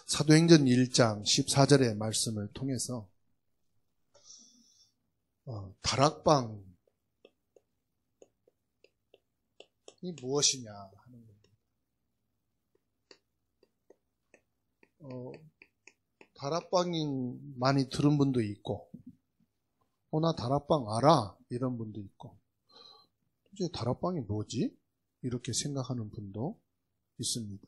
사도행전 1장 14절의 말씀을 통해서 다락방이 무엇이냐 하는 겁니다. 다락방이 많이 들은 분도 있고, 나 다락방 알아 이런 분도 있고, 이제 다락방이 뭐지? 이렇게 생각하는 분도 있습니다.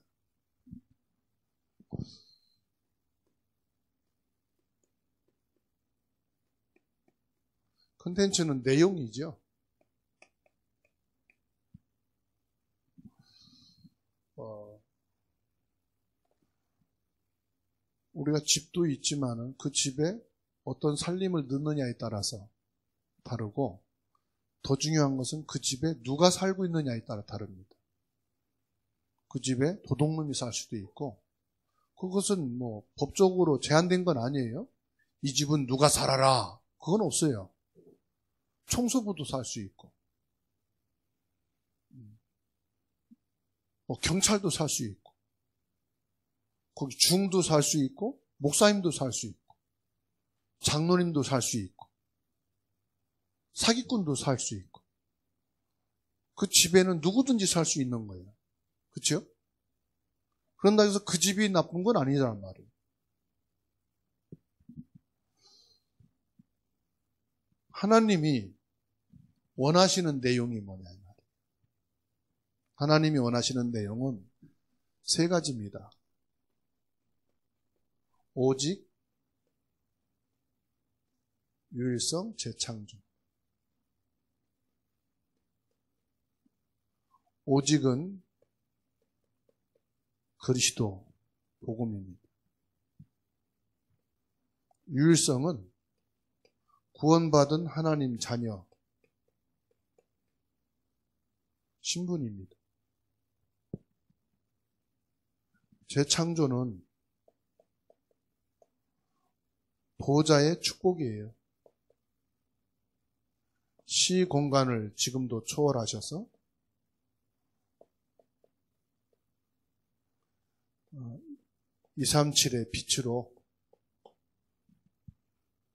컨텐츠는 내용이죠. 우리가 집도 있지만은 그 집에 어떤 살림을 넣느냐에 따라서 다르고, 더 중요한 것은 그 집에 누가 살고 있느냐에 따라 다릅니다. 그 집에 도둑놈이 살 수도 있고, 그것은 뭐 법적으로 제한된 건 아니에요. 이 집은 누가 살아라, 그건 없어요. 청소부도 살 수 있고, 경찰도 살 수 있고, 거기 중도 살 수 있고, 목사님도 살 수 있고, 장로님도 살 수 있고, 사기꾼도 살 수 있고, 그 집에는 누구든지 살 수 있는 거예요. 그렇죠? 그런다 해서 그 집이 나쁜 건 아니란 말이에요. 하나님이 원하시는 내용이 뭐냐 이 말이에요. 하나님이 원하시는 내용은 세 가지입니다. 오직, 유일성, 재창조. 오직은 그리스도 복음입니다. 유일성은 구원받은 하나님 자녀 신분입니다. 재창조는 보호자의 축복이에요. 시 공간을 지금도 초월하셔서 237의 빛으로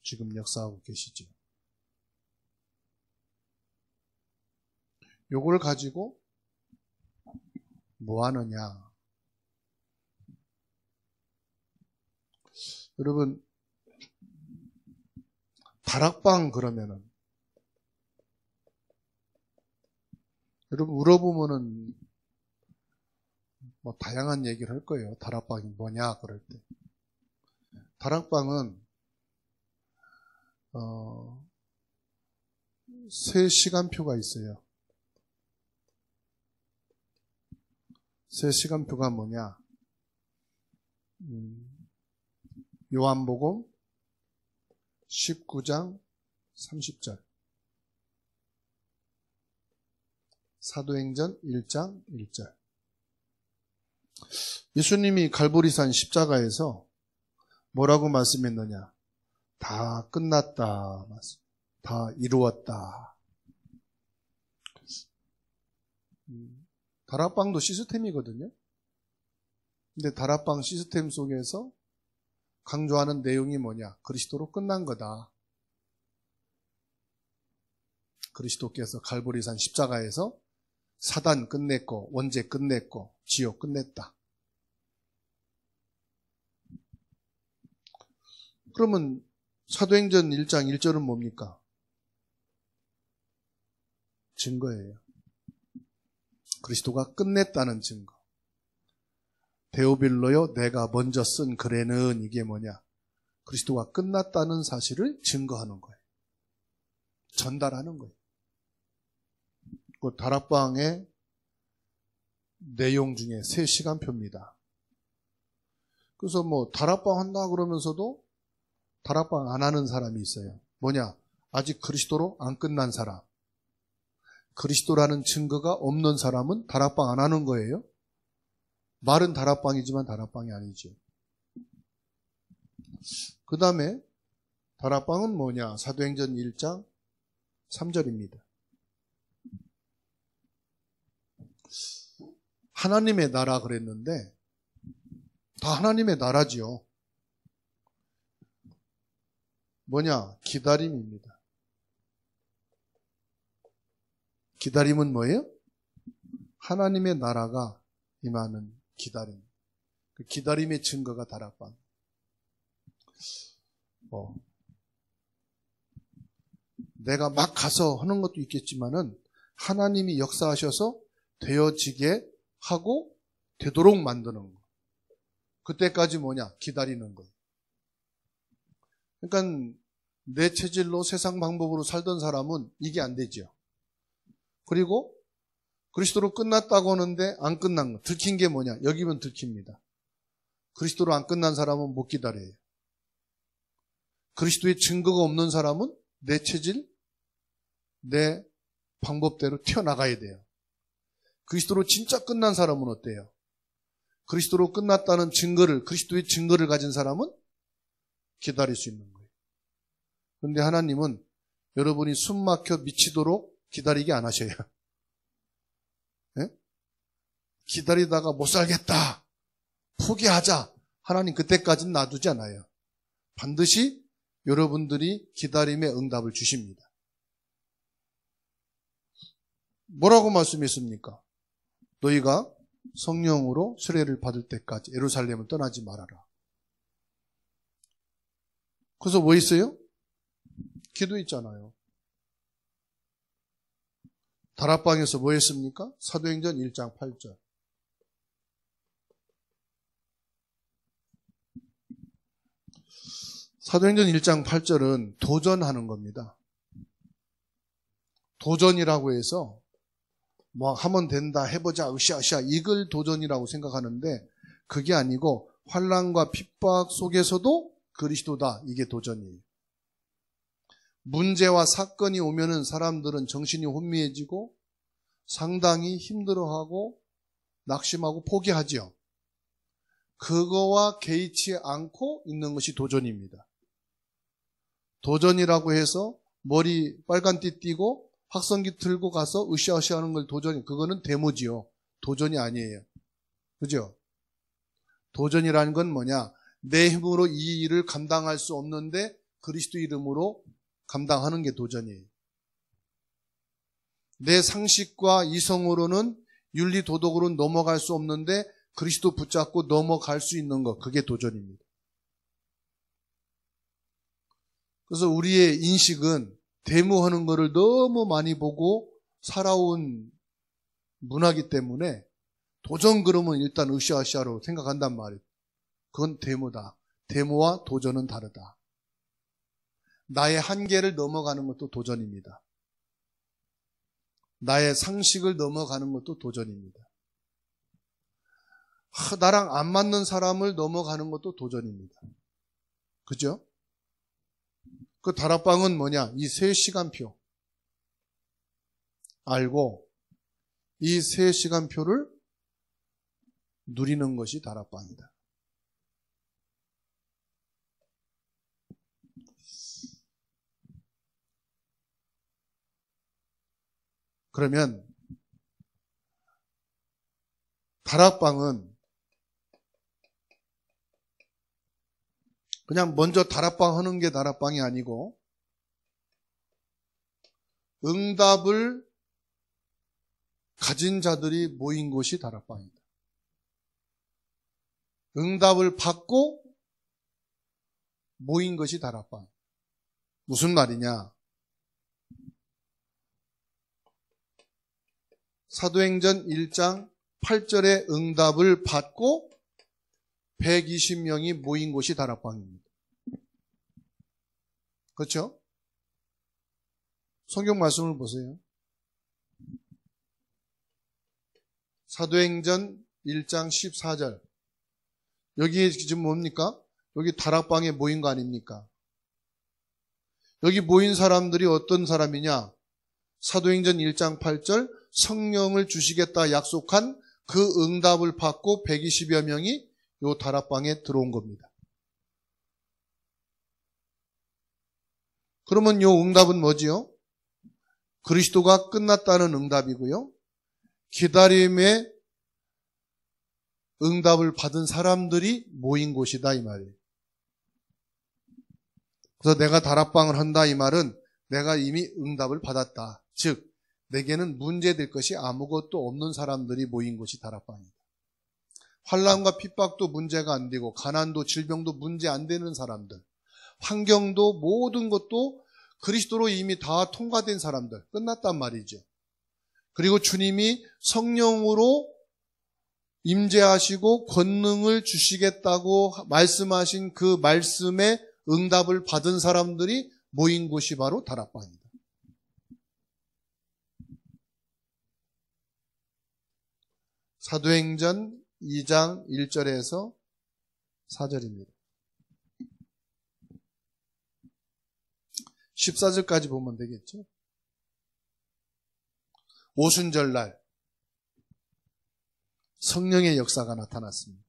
지금 역사하고 계시죠. 요걸 가지고 뭐 하느냐? 여러분, 다락방 그러면은, 여러분 물어보면은 뭐 다양한 얘기를 할 거예요. 다락방이 뭐냐 그럴 때. 다락방은 3시간표가 있어요. 3시간표가 뭐냐? 요한복음 19장 30절, 사도행전 1장 1절. 예수님이 갈보리산 십자가에서 뭐라고 말씀했느냐? 다 끝났다, 다 이루었다. 다락방도 시스템이거든요. 근데 다락방 시스템 속에서 강조하는 내용이 뭐냐? 그리스도로 끝난 거다. 그리스도께서 갈보리산 십자가에서 사단 끝냈고, 원죄 끝냈고, 지옥 끝냈다. 그러면 사도행전 1장 1절은 뭡니까? 증거예요. 그리스도가 끝냈다는 증거. 데오빌로요, 내가 먼저 쓴 글에는 이게 뭐냐? 그리스도가 끝났다는 사실을 증거하는 거예요. 전달하는 거예요. 그 다락방의 내용 중에 3시간표입니다. 그래서 뭐 다락방 한다 그러면서도 다락방 안 하는 사람이 있어요. 뭐냐? 아직 그리스도로 안 끝난 사람. 그리스도라는 증거가 없는 사람은 다락방 안 하는 거예요. 말은 다락방이지만 다락방이 아니죠. 그 다음에 다락방은 뭐냐? 사도행전 1장 3절입니다. 하나님의 나라 그랬는데 다 하나님의 나라지요. 뭐냐? 기다림입니다. 기다림은 뭐예요? 하나님의 나라가 임하는 기다림. 그 기다림의 증거가 다락방. 내가 막 가서 하는 것도 있겠지만은 하나님이 역사하셔서 되어지게 하고 되도록 만드는 거. 그때까지 뭐냐? 기다리는 거예요. 그러니까 내 체질로 세상 방법으로 살던 사람은 이게 안 되죠. 그리고 그리스도로 끝났다고 하는데 안 끝난 거. 들킨 게 뭐냐? 여기면 들킵니다. 그리스도로 안 끝난 사람은 못 기다려요. 그리스도의 증거가 없는 사람은 내 체질, 내 방법대로 튀어나가야 돼요. 그리스도로 진짜 끝난 사람은 어때요? 그리스도로 끝났다는 증거를, 그리스도의 증거를 가진 사람은 기다릴 수 있는 거예요. 그런데 하나님은 여러분이 숨 막혀 미치도록 기다리게 안 하셔요. 네? 기다리다가 못 살겠다, 포기하자, 하나님 그때까지는 놔두지 않아요. 반드시 여러분들이 기다림의 응답을 주십니다. 뭐라고 말씀했습니까? 너희가 성령으로 세례를 받을 때까지 예루살렘을 떠나지 말아라. 그래서 뭐 있어요? 기도 있잖아요. 다락방에서 뭐 했습니까? 사도행전 1장 8절. 사도행전 1장 8절은 도전하는 겁니다. 도전이라고 해서 뭐 하면 된다, 해보자, 으쌰으쌰 이걸 도전이라고 생각하는데 그게 아니고 환난과 핍박 속에서도 그리스도다, 이게 도전이에요. 문제와 사건이 오면은 사람들은 정신이 혼미해지고 상당히 힘들어하고 낙심하고 포기하지요. 그거와 개의치 않고 있는 것이 도전입니다. 도전이라고 해서 머리 빨간띠 띠고 확성기 들고 가서 으쌰으쌰 하는 걸 도전이, 그거는 데모지요. 도전이 아니에요. 그죠? 도전이라는 건 뭐냐? 내 힘으로 이 일을 감당할 수 없는데 그리스도 이름으로 감당하는 게 도전이에요. 내 상식과 이성으로는 윤리 도덕으로는 넘어갈 수 없는데 그리스도 붙잡고 넘어갈 수 있는 것, 그게 도전입니다. 그래서 우리의 인식은 데모하는 거를 너무 많이 보고 살아온 문화이기 때문에 도전 그러면 일단 으쌰으쌰로 생각한단 말이에요. 그건 데모다. 데모와 도전은 다르다. 나의 한계를 넘어가는 것도 도전입니다. 나의 상식을 넘어가는 것도 도전입니다. 나랑 안 맞는 사람을 넘어가는 것도 도전입니다. 그죠? 그 다락방은 뭐냐? 이 세 시간표 알고 이 세 시간표를 누리는 것이 다락방이다. 그러면 다락방은 그냥 먼저 다락방 하는 게 다락방이 아니고 응답을 가진 자들이 모인 곳이 다락방이다. 응답을 받고 모인 것이 다락방. 무슨 말이냐? 사도행전 1장 8절의 응답을 받고 120명이 모인 곳이 다락방입니다. 그렇죠? 성경 말씀을 보세요. 사도행전 1장 14절. 여기 지금 뭡니까? 여기 다락방에 모인 거 아닙니까? 여기 모인 사람들이 어떤 사람이냐? 사도행전 1장 8절 성령을 주시겠다 약속한 그 응답을 받고 120여 명이 요 다락방에 들어온 겁니다. 그러면 요 응답은 뭐지요? 그리스도가 끝났다는 응답이고요. 기다림의 응답을 받은 사람들이 모인 곳이다 이 말이에요. 그래서 내가 다락방을 한다 이 말은 내가 이미 응답을 받았다. 즉 내게는 문제될 것이 아무것도 없는 사람들이 모인 곳이 다락방이다. 환난과 핍박도 문제가 안 되고 가난도 질병도 문제 안 되는 사람들, 환경도 모든 것도 그리스도로 이미 다 통과된 사람들, 끝났단 말이죠. 그리고 주님이 성령으로 임재하시고 권능을 주시겠다고 말씀하신 그 말씀에 응답을 받은 사람들이 모인 곳이 바로 다락방이다. 사도행전 2장 1절에서 4절입니다. 14절까지 보면 되겠죠. 오순절날 성령의 역사가 나타났습니다.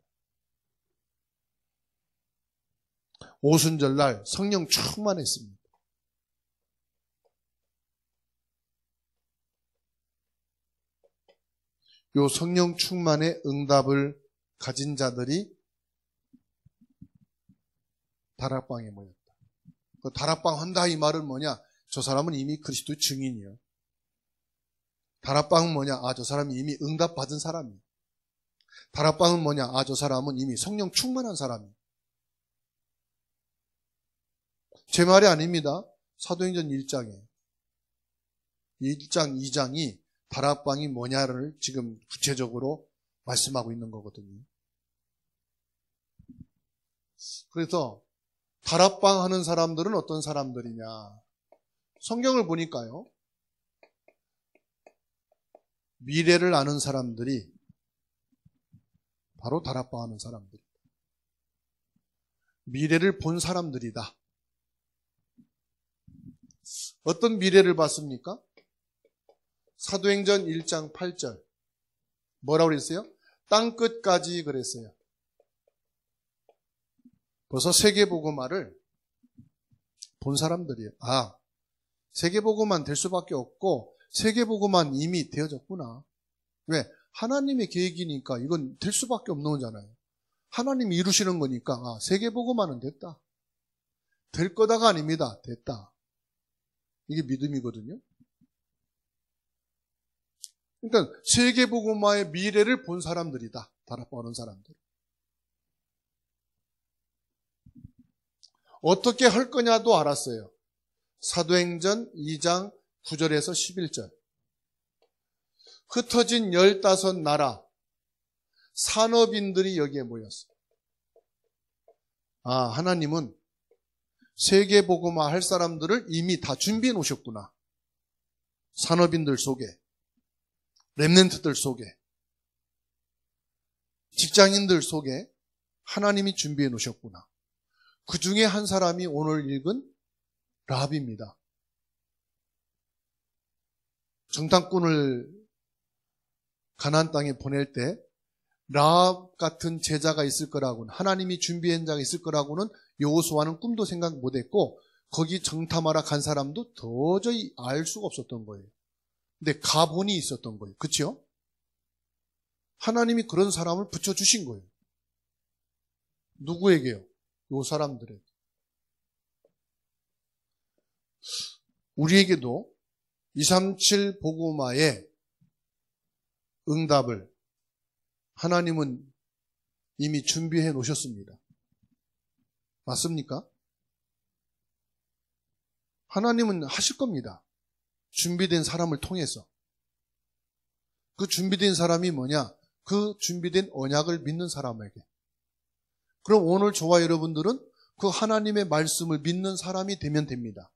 오순절날 성령 충만했습니다. 요 성령 충만의 응답을 가진 자들이 다락방에 모였다. 그 다락방 한다 이 말은 뭐냐? 저 사람은 이미 그리스도의 증인이요. 다락방은 뭐냐? 아, 저 사람이 이미 응답 받은 사람이에요. 다락방은 뭐냐? 아, 저 사람은 이미 성령 충만한 사람이에요. 제 말이 아닙니다. 사도행전 1장 2장이 다락방이 뭐냐를 지금 구체적으로 말씀하고 있는 거거든요. 그래서 다락방 하는 사람들은 어떤 사람들이냐? 성경을 보니까요. 미래를 아는 사람들이 바로 다락방 하는 사람들이다. 미래를 본 사람들이다. 어떤 미래를 봤습니까? 사도행전 1장 8절. 뭐라고 그랬어요? 땅끝까지 그랬어요. 벌써 세계복음화를 본 사람들이에요. 아, 세계복음만 될 수밖에 없고 세계복음만 이미 되어졌구나. 왜? 하나님의 계획이니까 이건 될 수밖에 없는 거잖아요. 하나님이 이루시는 거니까 아, 세계복음화는 됐다. 될 거다가 아닙니다. 됐다. 이게 믿음이거든요. 그러니까 세계복음화의 미래를 본 사람들이다. 다락방 하는 사람들. 어떻게 할 거냐도 알았어요. 사도행전 2장 9절에서 11절. 흩어진 15나라 산업인들이 여기에 모였어요. 아, 하나님은 세계복음화 할 사람들을 이미 다 준비해 놓으셨구나. 산업인들 속에, 렘넌트들 속에, 직장인들 속에 하나님이 준비해 놓으셨구나. 그 중에 한 사람이 오늘 읽은 라합입니다. 정탐꾼을 가나안 땅에 보낼 때 라합 같은 제자가 있을 거라고는, 하나님이 준비한 자가 있을 거라고는 여호수아는 꿈도 생각 못했고 거기 정탐하러 간 사람도 도저히 알 수가 없었던 거예요. 근데 가본이 있었던 거예요. 그렇죠? 하나님이 그런 사람을 붙여주신 거예요. 누구에게요? 요 사람들에게. 우리에게도 237 복음화의 응답을 하나님은 이미 준비해 놓으셨습니다. 맞습니까? 하나님은 하실 겁니다. 준비된 사람을 통해서. 그 준비된 사람이 뭐냐? 그 준비된 언약을 믿는 사람에게. 그럼 오늘 저와 여러분들은 그 하나님의 말씀을 믿는 사람이 되면 됩니다.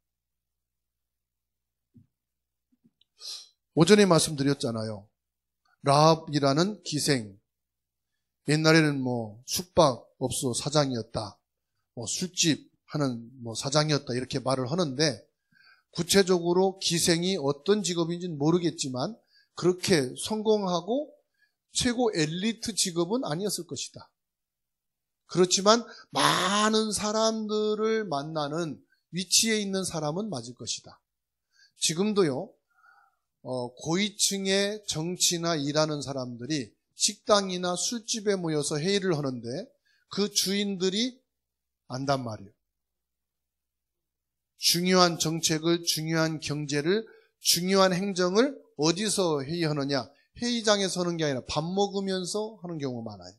오전에 말씀드렸잖아요. 라합이라는 기생. 옛날에는 숙박업소 사장이었다. 술집 하는 사장이었다. 이렇게 말을 하는데 구체적으로 기생이 어떤 직업인지는 모르겠지만 그렇게 성공하고 최고 엘리트 직업은 아니었을 것이다. 그렇지만 많은 사람들을 만나는 위치에 있는 사람은 맞을 것이다. 지금도요, 고위층의 정치나 일하는 사람들이 식당이나 술집에 모여서 회의를 하는데 그 주인들이 안단 말이에요. 중요한 정책을, 중요한 경제를, 중요한 행정을 어디서 회의하느냐? 회의장에서 하는 게 아니라 밥 먹으면서 하는 경우가 많아요.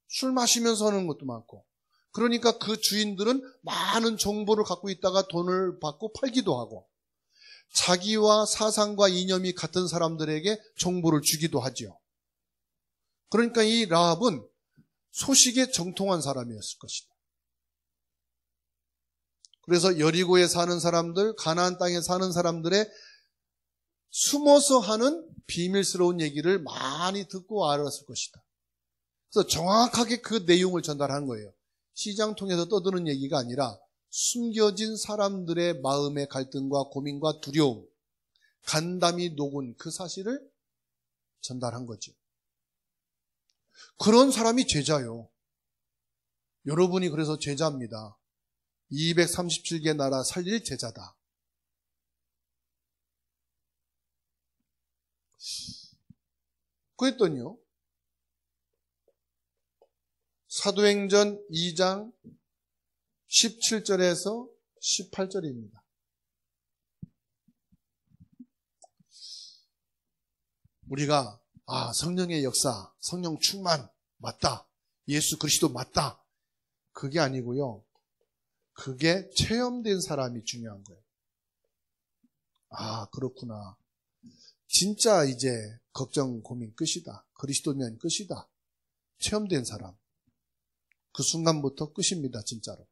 술 마시면서 하는 것도 많고. 그러니까 그 주인들은 많은 정보를 갖고 있다가 돈을 받고 팔기도 하고, 자기와 사상과 이념이 같은 사람들에게 정보를 주기도 하죠. 그러니까 이 라합은 소식에 정통한 사람이었을 것이다. 그래서 여리고에 사는 사람들, 가나안 땅에 사는 사람들의 숨어서 하는 비밀스러운 얘기를 많이 듣고 알았을 것이다. 그래서 정확하게 그 내용을 전달한 거예요. 시장 통해서 떠드는 얘기가 아니라 숨겨진 사람들의 마음의 갈등과 고민과 두려움, 간담이 녹은 그 사실을 전달한 거죠. 그런 사람이 제자요. 여러분이 그래서 제자입니다. 237개 나라 살릴 제자다. 그랬더니요, 사도행전 2장 17절에서 18절입니다. 우리가 성령의 역사, 성령 충만 맞다, 예수 그리스도 맞다, 그게 아니고요, 그게 체험된 사람이 중요한 거예요. 그렇구나. 진짜 이제 걱정 고민 끝이다. 그리스도면 끝이다. 체험된 사람. 그 순간부터 끝입니다. 진짜로.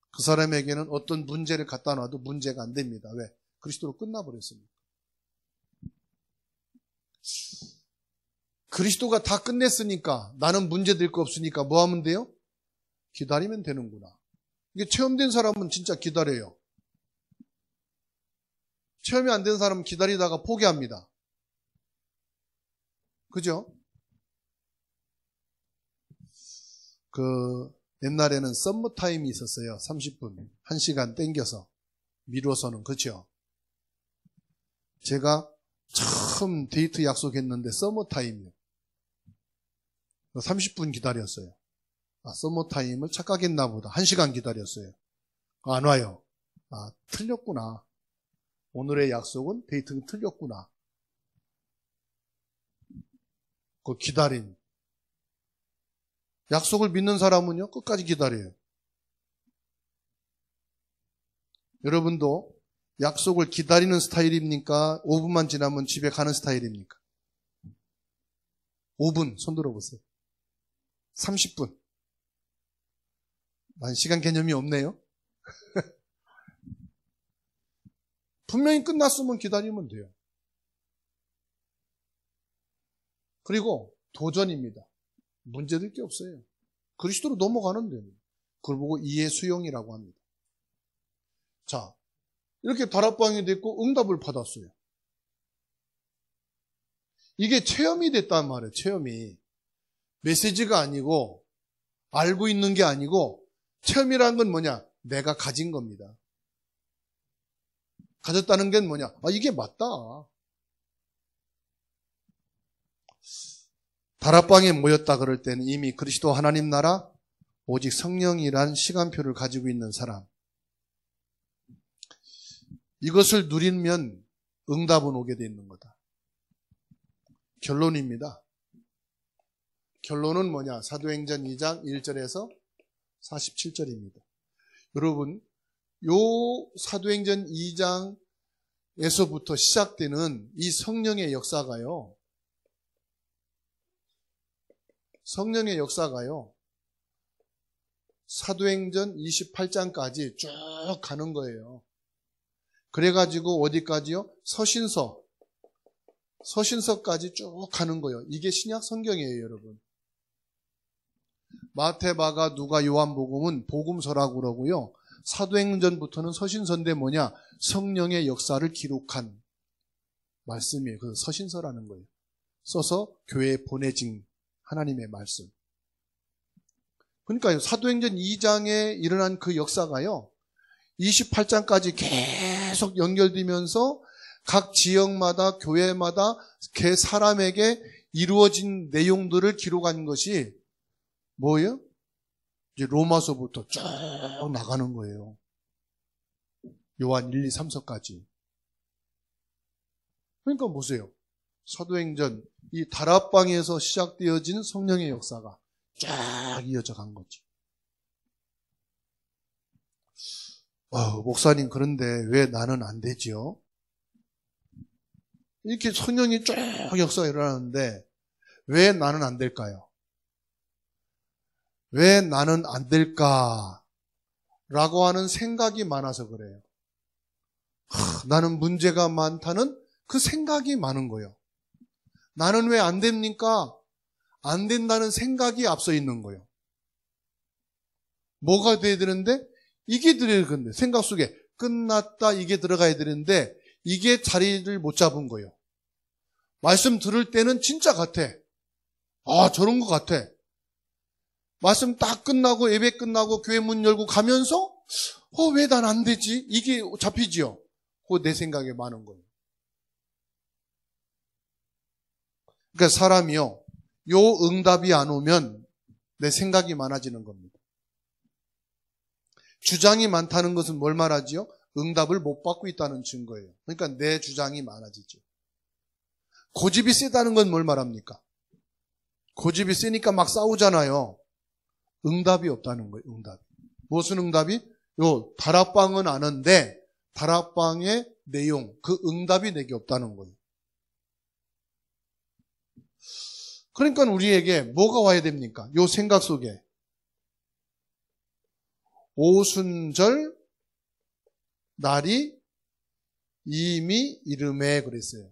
그 사람에게는 어떤 문제를 갖다 놔도 문제가 안 됩니다. 왜? 그리스도로 끝나버렸습니다. 그리스도가 다 끝냈으니까, 나는 문제될 거 없으니까 뭐 하면 돼요? 기다리면 되는구나. 이게 체험된 사람은 진짜 기다려요. 체험이 안 된 사람은 기다리다가 포기합니다. 그죠? 옛날에는 썸머타임이 있었어요. 30분, 1시간 땡겨서 미뤄서는. 그렇죠? 제가 처음 데이트 약속했는데 썸머타임이요. 30분 기다렸어요. 썸머타임을 착각했나 보다. 1시간 기다렸어요. 안 와요. 틀렸구나. 오늘의 약속은 데이트가 틀렸구나. 그 기다림. 약속을 믿는 사람은요, 끝까지 기다려요. 여러분도 약속을 기다리는 스타일입니까? 5분만 지나면 집에 가는 스타일입니까? 5분, 손 들어보세요. 30분. 난 시간 개념이 없네요. 분명히 끝났으면 기다리면 돼요. 그리고 도전입니다. 문제될 게 없어요. 그리스도로 넘어가는 데는. 그걸 보고 이해 수용이라고 합니다. 자, 이렇게 다락방이 됐고 응답을 받았어요. 이게 체험이 됐단 말이에요. 체험이. 메시지가 아니고 알고 있는 게 아니고, 체험이라는 건 뭐냐? 내가 가진 겁니다. 가졌다는 게 뭐냐? 이게 맞다. 다락방에 모였다 그럴 때는 이미 그리스도 하나님 나라, 오직 성령이란 시간표를 가지고 있는 사람. 이것을 누리면 응답은 오게 돼 있는 거다. 결론입니다. 결론은 뭐냐? 사도행전 2장 1절에서 47절입니다. 여러분, 요 사도행전 2장에서부터 시작되는 이 성령의 역사가요, 사도행전 28장까지 쭉 가는 거예요. 그래가지고 어디까지요? 서신서까지 쭉 가는 거예요. 이게 신약 성경이에요, 여러분. 마태, 마가, 누가, 요한복음은 복음서라고 그러고요. 사도행전부터는 서신서인데 뭐냐? 성령의 역사를 기록한 말씀이에요. 그래서 서신서라는 거예요. 써서 교회에 보내진 하나님의 말씀. 그러니까 사도행전 2장에 일어난 그 역사가요, 28장까지 계속 연결되면서 각 지역마다 교회마다 그 사람에게 이루어진 내용들을 기록한 것이 뭐예요? 이제 로마서부터 쭉 나가는 거예요. 요한 1, 2, 3서까지. 그러니까 보세요. 사도행전 이 다락방에서 시작되어진 성령의 역사가 쫙 이어져 간 거지. 목사님 그런데 왜 나는 안 되지요? 이렇게 성령이 쭉 역사가 일어나는데 왜 나는 안 될까요? 왜 나는 안 될까라고 하는 생각이 많아서 그래요. 나는 문제가 많다는 그 생각이 많은 거예요. 나는 왜 안 됩니까? 안 된다는 생각이 앞서 있는 거예요. 뭐가 돼야 되는데? 이게 들어야 되는데 생각 속에 끝났다 이게 들어가야 되는데 이게 자리를 못 잡은 거예요. 말씀 들을 때는 진짜 같아. 저런 것 같아. 말씀 딱 끝나고 예배 끝나고 교회 문 열고 가면서 왜 난 안 되지? 이게 잡히지요. 그거 내 생각에 많은 거예요. 그러니까 사람이요. 요 응답이 안 오면 내 생각이 많아지는 겁니다. 주장이 많다는 것은 뭘 말하지요? 응답을 못 받고 있다는 증거예요. 그러니까 내 주장이 많아지죠. 고집이 세다는 건 뭘 말합니까? 고집이 세니까 막 싸우잖아요. 응답이 없다는 거예요. 응답. 무슨 응답이? 다락방은 아는데 다락방의 내용, 그 응답이 내게 없다는 거예요. 그러니까 우리에게 뭐가 와야 됩니까? 요 생각 속에 오순절 날이 이미 이름에 그랬어요.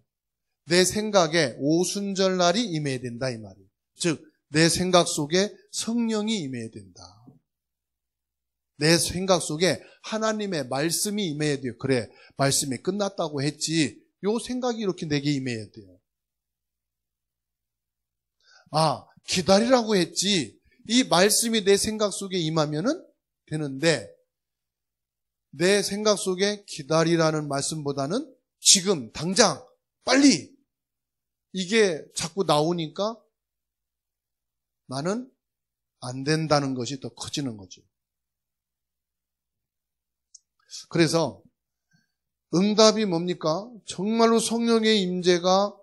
내 생각에 오순절 날이 임해야 된다 이 말이에요. 즉 내 생각 속에 성령이 임해야 된다. 내 생각 속에 하나님의 말씀이 임해야 돼요. 그래, 말씀이 끝났다고 했지. 요 생각이 이렇게 내게 임해야 돼요. 기다리라고 했지. 이 말씀이 내 생각 속에 임하면은 되는데 내 생각 속에 기다리라는 말씀보다는 지금 당장 빨리 이게 자꾸 나오니까 나는 안 된다는 것이 더 커지는 거죠. 그래서 응답이 뭡니까? 정말로 성령의 임재가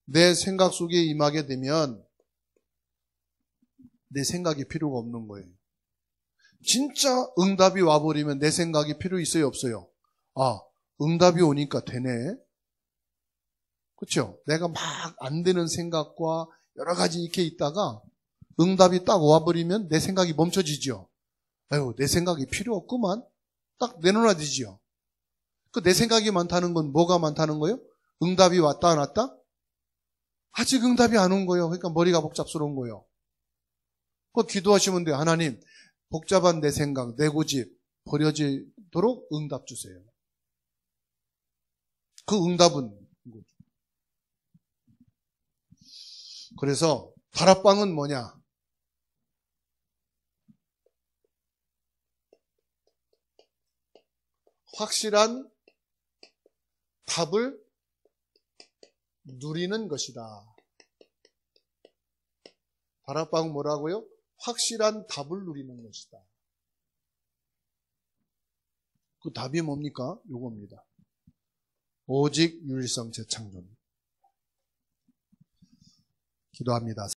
내 생각 속에 임하게 되면 내 생각이 필요가 없는 거예요. 진짜 응답이 와버리면 내 생각이 필요 있어요, 없어요? 응답이 오니까 되네. 그렇죠? 내가 막 안 되는 생각과 여러 가지 이렇게 있다가 응답이 딱 와버리면 내 생각이 멈춰지죠. 내 생각이 필요 없구만. 딱 내놓아지죠. 내 생각이 많다는 건 뭐가 많다는 거예요? 응답이 왔다 안 왔다? 아직 응답이 안 온 거예요. 그러니까 머리가 복잡스러운 거예요. 기도하시면 돼요. 하나님, 복잡한 내 생각, 내 고집 버려지도록 응답 주세요. 그 응답은 그래서 다락방은 뭐냐? 확실한 답을 누리는 것이다. 다락방은 뭐라고요? 확실한 답을 누리는 것이다. 그 답이 뭡니까? 요겁니다. 오직 유일성 재창조입니다. 기도합니다.